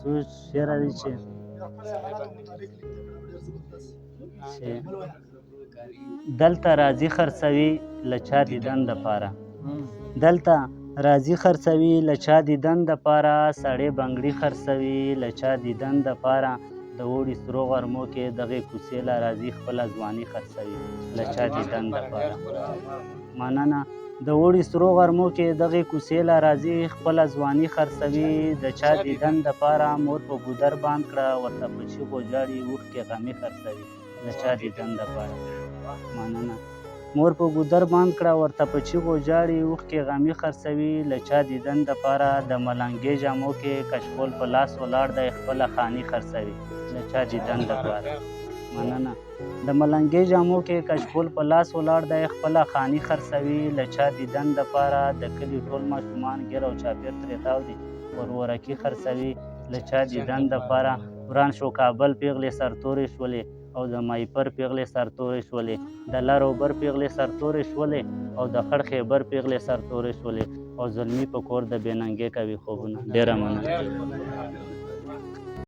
سوچ شعر دی چې دلته راځي خرڅوي له چا دیدن دپاره دلته راځي خرڅوي له چا دیدن دپاره سړی بنګړي خرڅوي له چا دیدن دپاره د اوړي سرو غرمو کې دغې کوڅې له راځي خپله ځواني خرڅوي له چا دیدن دپاره مننه د اوړي سرو غرمو کې دغې کوڅې له راځي خپله ځواني خرڅوي د چا دیدن دپاره مور په ګودر باند کړه ورته په چیغو ژاړي اوښکې غمي خرڅوي له چا دیدن دپاره مننه مور په ګودر باند کړه ورته په چیغو ژاړي اوښکې غمي خرڅوي له چا دیدن دپاره د ملنګې جامو کې کشکول په لاس ولاړ دی خپله خاني خرڅوي له چا دیدن دپاره مننه د ملنګې جامو کې کشکول په لاس ولاړ دی خپله خاني خرڅوي له چا دیدن دپاره د کلي ټول ماشومان ګیر او چاپېر ترې تاو دي ورورکي خرڅوي له چا دیدن دپاره وران شو کابل پیغلې سرتورې شولې او د مایپر پیغلې سرتورې شولې د لر او بر پیغلې سرتورې شولې او د خړ خیبر پیغلې سرتورې شولې او زلمي په کور د بې ننګې کوي خوبونه ډېره مننه